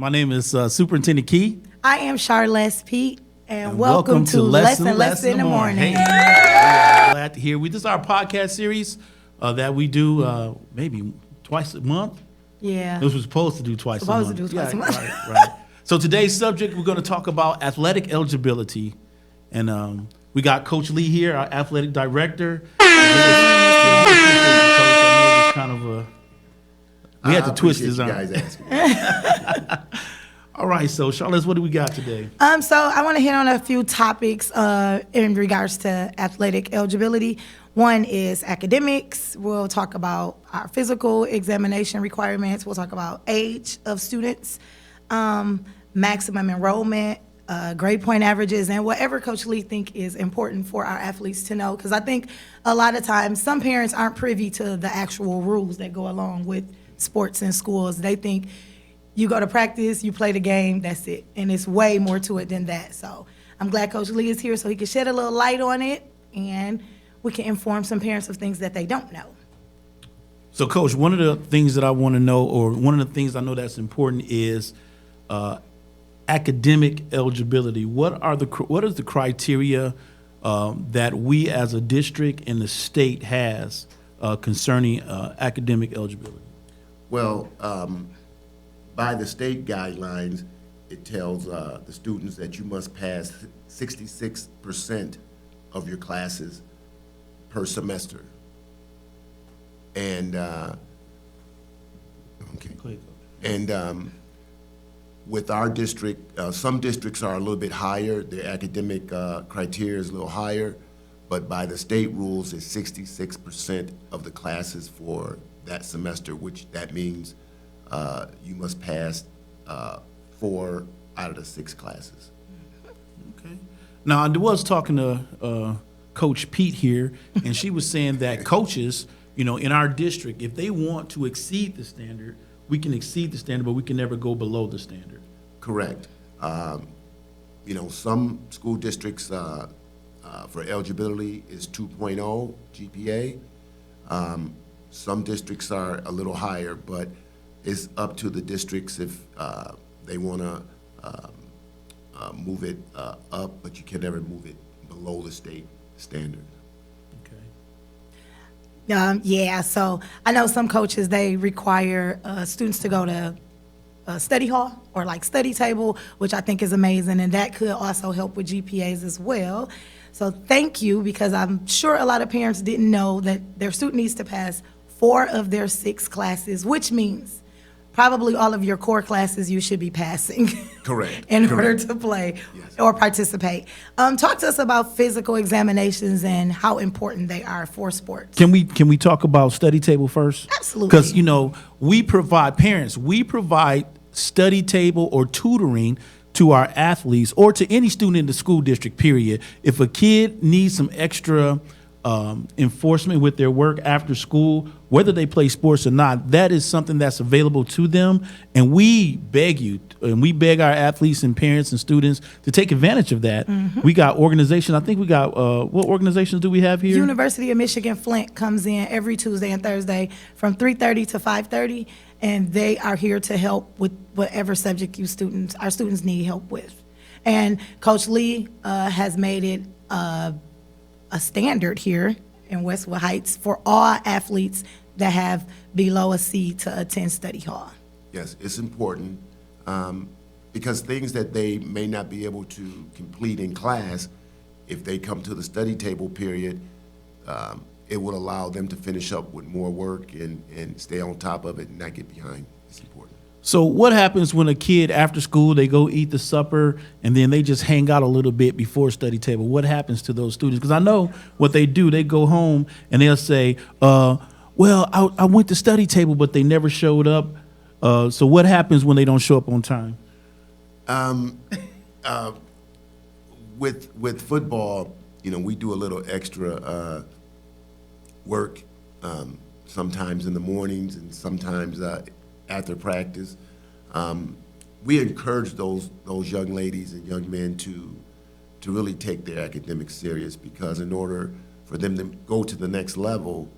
My name is Superintendent Key. I am Charlesse Pete, and welcome to Lesse in the Morning. Hey, glad to hear. This is our podcast series that we do maybe twice a month. Yeah. This was supposed to do twice a month. Supposed to do twice a month. Right. So today's subject, we're going to talk about athletic eligibility. And we got Coach Lee here, our athletic director. We had to twist his arm. Guys asking. All right, so Charlotte, what do we got today? So I want to hit on a few topics in regards to athletic eligibility. One is academics. We'll talk about our physical examination requirements. We'll talk about age of students, maximum enrollment, grade point averages, and whatever Coach Lee think is important for our athletes to know. Because I think a lot of times some parents aren't privy to the actual rules that go along with sports in schools. They think you go to practice, you play the game, that's it. And it's way more to it than that. So I'm glad Coach Lee is here so he can shed a little light on it and we can inform some parents of things that they don't know. So, Coach, one of the things that I want to know, or one of the things I know that's important is academic eligibility. What is the criteria that we as a district and the state has concerning academic eligibility? Well, by the state guidelines, it tells the students that you must pass 66% of your classes per semester. And with our district, some districts are a little bit higher. Their academic criteria is a little higher, but by the state rules, it's 66% of the classes for that semester, which that means you must pass 4 out of the 6 classes. Okay. Now, I was talking to Coach Pete here, and she was saying that coaches, in our district, if they want to exceed the standard, we can exceed the standard, but we can never go below the standard. Correct. Some school districts for eligibility is 2.0 GPA. Some districts are a little higher, but it's up to the districts if they want to move it up, but you can never move it below the state standard. Okay. So I know some coaches, they require students to go to a study hall or like study table, which I think is amazing, and that could also help with GPAs as well. So thank you, because I'm sure a lot of parents didn't know that their student needs to pass 4 of their 6 classes, which means probably all of your core classes you should be passing. Correct. in order to play or participate. Talk to us about physical examinations and how important they are for sports. Can we talk about study table first? Absolutely. Because, we provide study table or tutoring to our athletes or to any student in the school district, period. If a kid needs some extra enforcement with their work after school, whether they play sports or not, that is something that's available to them. And we beg you, and we beg our athletes and parents and students to take advantage of that. Mm-hmm. We got organizations. I think we got, what organizations do we have here? University of Michigan Flint comes in every Tuesday and Thursday from 3:30 to 5:30, and they are here to help with whatever subject our students need help with. And Coach Lee has made it a standard here in Westwood Heights for all athletes that have below a C to attend study hall. Yes, it's important because things that they may not be able to complete in class, if they come to the study table period, it would allow them to finish up with more work and stay on top of it and not get behind. It's important. So what happens when a kid after school, they go eat the supper and then they just hang out a little bit before study table? What happens to those students? Because I know what they do. They go home and they'll say, I went to study table, but they never showed up. So what happens when they don't show up on time? With football, we do a little extra work sometimes in the mornings and sometimes after practice. We encourage those young ladies and young men to really take their academics serious, because in order for them to go to the next level,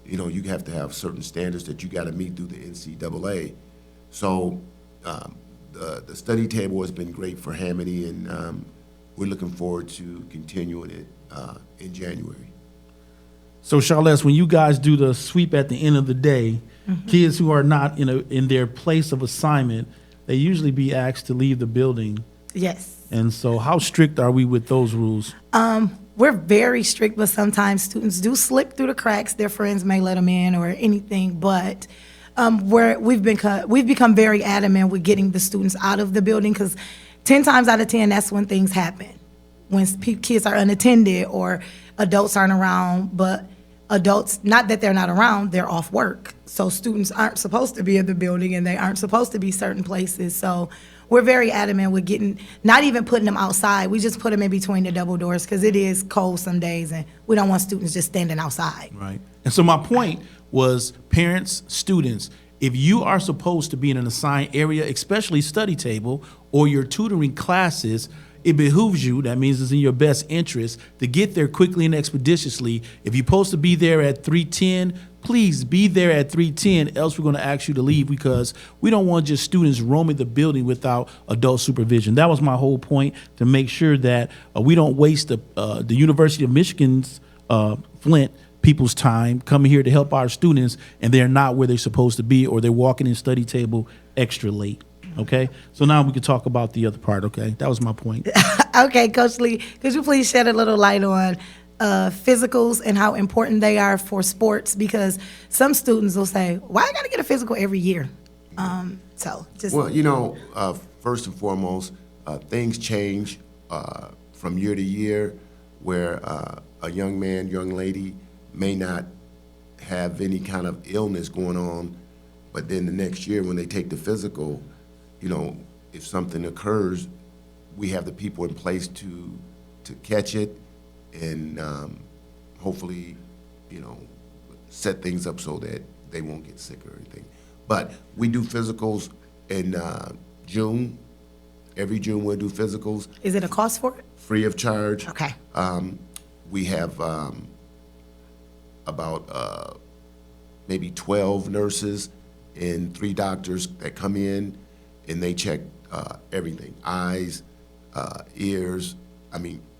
you have to have certain standards that you got to meet through the NCAA. So the study table has been great for Hamity, and we're looking forward to continuing it in January. So, Charles, when you guys do the sweep at the end of the day, kids who are not in their place of assignment, they usually be asked to leave the building. Yes. And so how strict are we with those rules? We're very strict, but sometimes students do slip through the cracks. Their friends may let them in or anything, but we've become very adamant with getting the students out of the building, because 10 times out of 10, that's when things happen. When kids are unattended or adults aren't around, but adults, not that they're not around, they're off work. So students aren't supposed to be in the building, and they aren't supposed to be certain places. So we're very adamant with not even putting them outside. We just put them in between the double doors, because it is cold some days, and we don't want students just standing outside. Right. And so my point was, parents, students, if you are supposed to be in an assigned area, especially study table or your tutoring classes, it behooves you, that means it's in your best interest, to get there quickly and expeditiously. If you're supposed to be there at 3:10, please be there at 3:10, else we're going to ask you to leave, because we don't want just students roaming the building without adult supervision. That was my whole point, to make sure that we don't waste the University of Michigan's Flint people's time coming here to help our students, and they're not where they're supposed to be, or they're walking in study table extra late. Okay, so now we can talk about the other part. Okay, that was my point. Okay, Coach Lee, could you please shed a little light on physicals and how important they are for sports? Because some students will say, "Why I got to get a physical every year?" Well, first and foremost, things change from year to year, where a young man, young lady may not have any kind of illness going on, but then the next year when they take the physical, if something occurs, we have the people in place to catch it and hopefully, set things up so that they won't get sick or anything. But we do physicals in June. Every June we'll do physicals. Is it a cost for it? Free of charge. Okay. We have about maybe 12 nurses and 3 doctors that come in, and they check everything, eyes, ears,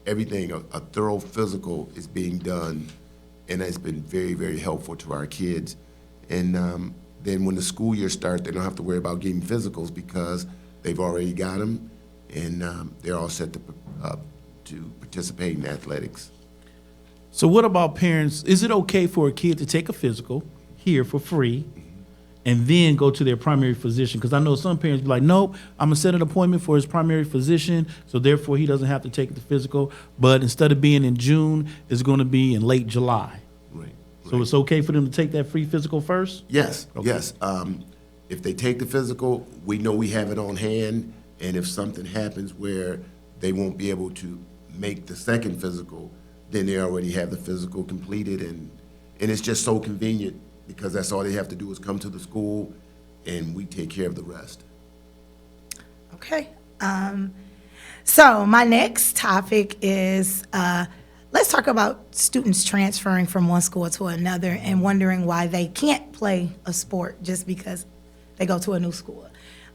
everything. A thorough physical is being done, and it's been very, very helpful to our kids. And then when the school year starts, they don't have to worry about getting physicals, because they've already got them, and they're all set to participate in athletics. So what about parents? Is it okay for a kid to take a physical here for free and then go to their primary physician? Because I know some parents be like, nope, I'm going to set an appointment for his primary physician, so therefore he doesn't have to take the physical. But instead of being in June, it's going to be in late July. Right. So it's okay for them to take that free physical first? Yes, Okay. yes. If they take the physical, we know we have it on hand, and if something happens where they won't be able to make the second physical, then they already have the physical completed, and it's just so convenient, because that's all they have to do is come to the school, and we take care of the rest. Okay. So my next topic is let's talk about students transferring from one school to another and wondering why they can't play a sport just because they go to a new school.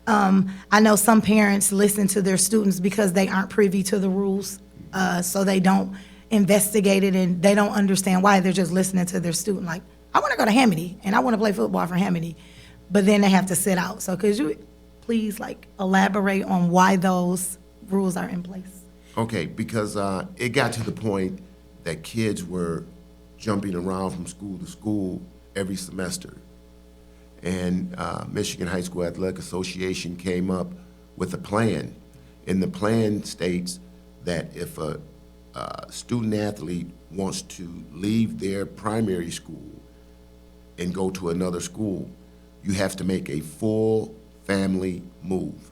I know some parents listen to their students because they aren't privy to the rules, so they don't investigate it, and they don't understand why. They're just listening to their student, like, I want to go to Hamity, and I want to play football for Hamity, but then they have to sit out. So could you please, elaborate on why those rules are in place? Okay, because it got to the point that kids were jumping around from school to school every semester. And Michigan High School Athletic Association came up with a plan. And the plan states that if a student athlete wants to leave their primary school and go to another school, you have to make a full family move.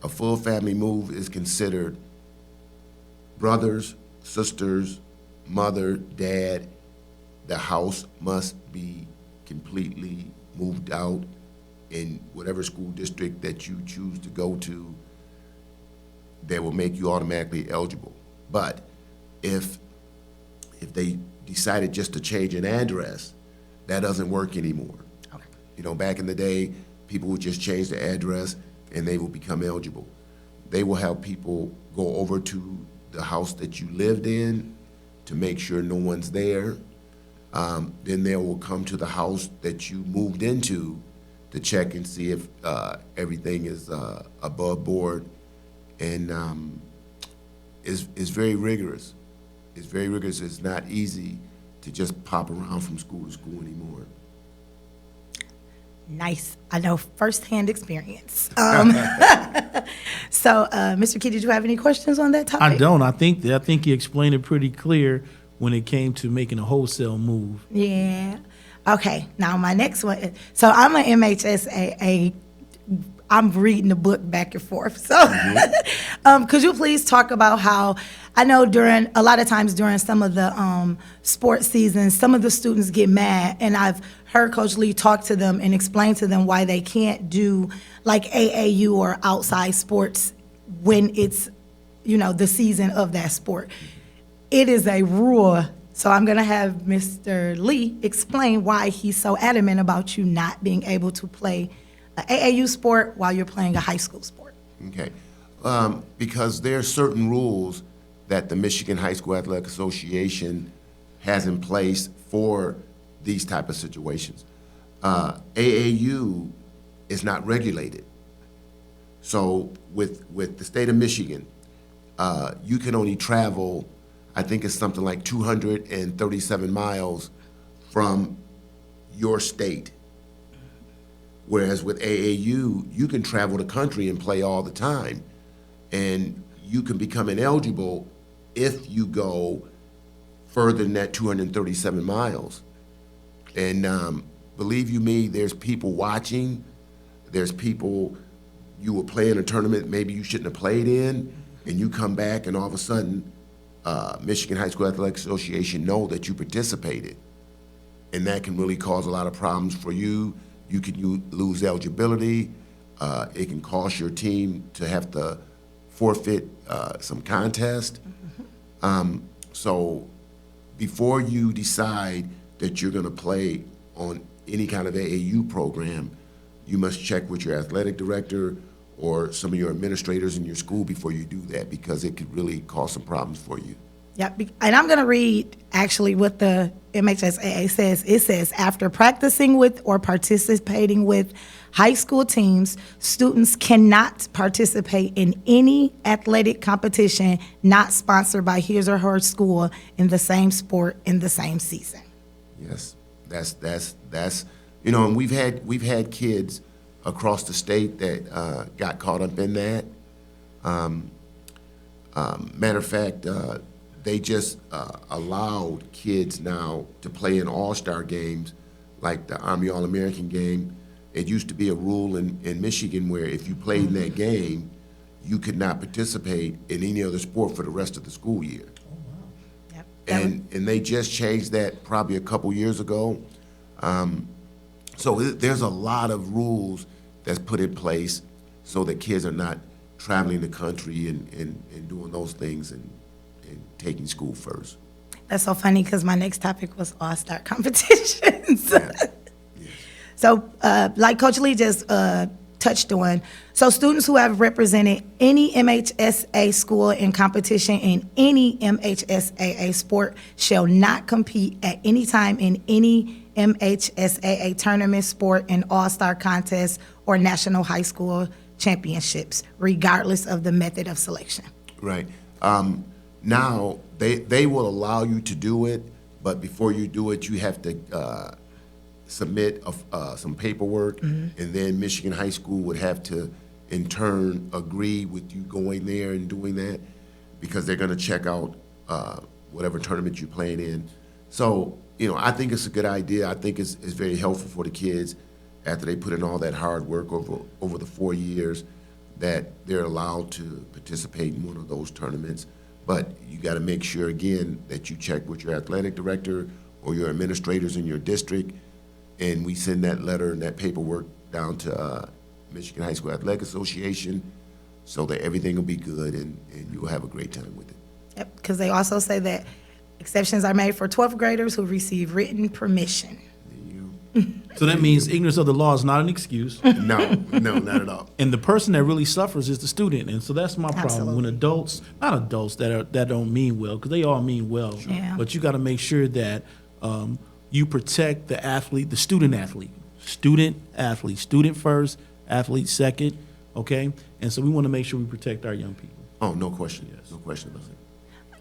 A full family move is considered brothers, sisters, mother, dad. The house must be completely moved out in whatever school district that you choose to go to. That will make you automatically eligible. But if they decided just to change an address, that doesn't work anymore. Okay. Back in the day, people would just change the address, and they will become eligible. They will have people go over to the house that you lived in to make sure no one's there. Then they will come to the house that you moved into to check and see if everything is above board, and is very rigorous. It's very rigorous. It's not easy to just pop around from school to school anymore. Nice. I know firsthand experience. So, Mr. Key, did you have any questions on that topic? I don't. I think you explained it pretty clear when it came to making a wholesale move. Yeah. Okay. Now my next one. So I'm an MHSAA. I'm reading the book back and forth. So, could you please talk about how I know a lot of times during some of the sports seasons, some of the students get mad, and I've heard Coach Lee talk to them and explain to them why they can't do like AAU or outside sports when it's, the season of that sport. It is a rule. So I'm going to have Mr. Lee explain why he's so adamant about you not being able to play an AAU sport while you're playing a high school sport. Okay. Because there are certain rules that the Michigan High School Athletic Association has in place for these type of situations. AAU is not regulated. So with the state of Michigan, you can only travel, I think it's something like 237 miles from your state. Whereas with AAU, you can travel the country and play all the time. And you can become ineligible if you go further than that 237 miles. And believe you me, there's people watching. There's people, you were playing a tournament maybe you shouldn't have played in, and you come back and all of a sudden, Michigan High School Athletic Association know that you participated. And that can really cause a lot of problems for you. You can lose eligibility. It can cause your team to have to forfeit some contest. So before you decide that you're going to play on any kind of AAU program, you must check with your athletic director or some of your administrators in your school before you do that, because it could really cause some problems for you. Yeah, and I'm going to read actually what the MHSAA says. It says, after practicing with or participating with high school teams, students cannot participate in any athletic competition not sponsored by his or her school in the same sport in the same season. Yes, that's and we've had kids across the state that got caught up in that. Matter of fact, they just allowed kids now to play in all-star games like the Army All-American game. It used to be a rule in Michigan where if you played in that game, you could not participate in any other sport for the rest of the school year. Yep. And they just changed that probably a couple years ago. So there's a lot of rules that's put in place so that kids are not traveling the country and doing those things and taking school first. That's so funny because my next topic was all-star competitions. Yeah. Yes. So like Coach Lee just touched on, so students who have represented any MHSA school in competition in any MHSAA sport shall not compete at any time in any MHSAA tournament, sport, and all-star contests or national high school championships, regardless of the method of selection. Right. Now, they will allow you to do it, but before you do it, you have to submit some paperwork, and then Michigan High School would have to, in turn, agree with you going there and doing that, because they're going to check out whatever tournament you're playing in. So, I think it's a good idea. I think it's very helpful for the kids after they put in all that hard work over the 4 years that they're allowed to participate in one of those tournaments. But you got to make sure, again, that you check with your athletic director or your administrators in your district, and we send that letter and that paperwork down to Michigan High School Athletic Association so that everything will be good and you'll have a great time with it. Yep, because they also say that exceptions are made for 12th graders who receive written permission. There you go. So that means ignorance of the law is not an excuse. No, not at all. And the person that really suffers is the student. And so that's my problem. Absolutely. When adults, not adults that don't mean well, because they all mean well. Yeah. But you got to make sure that you protect the athlete, the student athlete. Student athlete. Student first, athlete second. Okay? And so we want to make sure we protect our young people. Oh, no question. No question about it.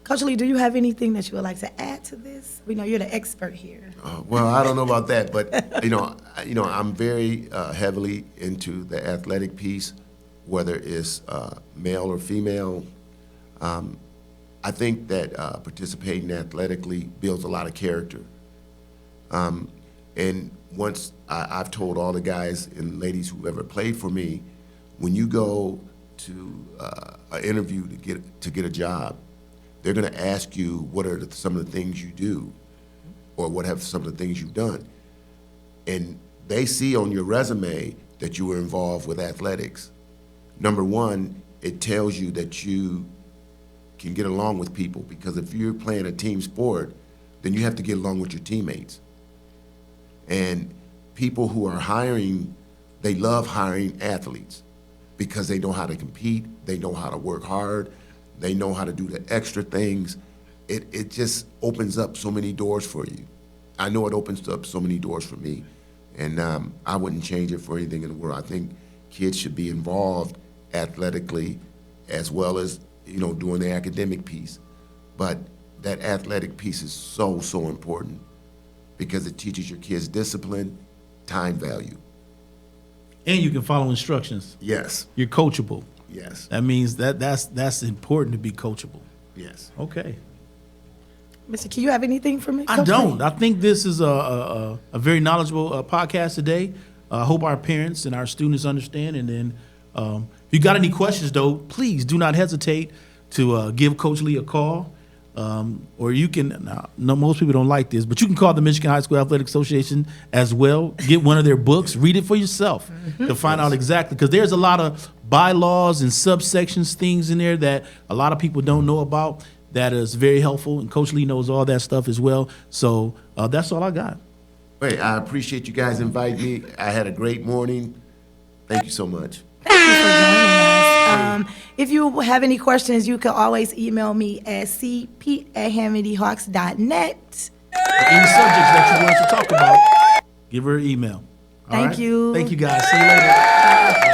Coach Lee, do you have anything that you would like to add to this? We know you're the expert here. Well, I don't know about that, but I'm very heavily into the athletic piece, whether it's male or female. I think that participating athletically builds a lot of character. And once I've told all the guys and ladies who ever played for me, when you go to an interview to get a job, they're going to ask you what are some of the things you do, or what have some of the things you've done. And they see on your resume that you were involved with athletics. Number one, it tells you that you can get along with people, because if you're playing a team sport, then you have to get along with your teammates. And people who are hiring, they love hiring athletes because they know how to compete, they know how to work hard, they know how to do the extra things. It just opens up so many doors for you. I know it opens up so many doors for me, and I wouldn't change it for anything in the world. I think kids should be involved athletically as well as, doing the academic piece. But that athletic piece is so, so important because it teaches your kids discipline, time value. And you can follow instructions. Yes, You're coachable. yes, That means that's important to be coachable. yes. Okay. Mr. Key, you have anything for me? I Coach don't. Lee? I think this is a very knowledgeable podcast today. I hope our parents and our students understand. And then if you got any questions, though, please do not hesitate to give Coach Lee a call. Or you can, no, most people don't like this, but you can call the Michigan High School Athletic Association as well. Get one of their books, read it for yourself to find out exactly, because there's a lot of bylaws and subsections, things in there that a lot of people don't know about. That is very helpful, and Coach Lee knows all that stuff as well. So that's all I got. Hey, I appreciate you guys inviting me. I had a great morning. Thank you so much. Thank you for joining us. If you have any questions, you can always email me at cp@hamidyhawks.net. Any subjects that you want us to talk about, give her an email. All Thank right? you. Thank you, guys. See you later.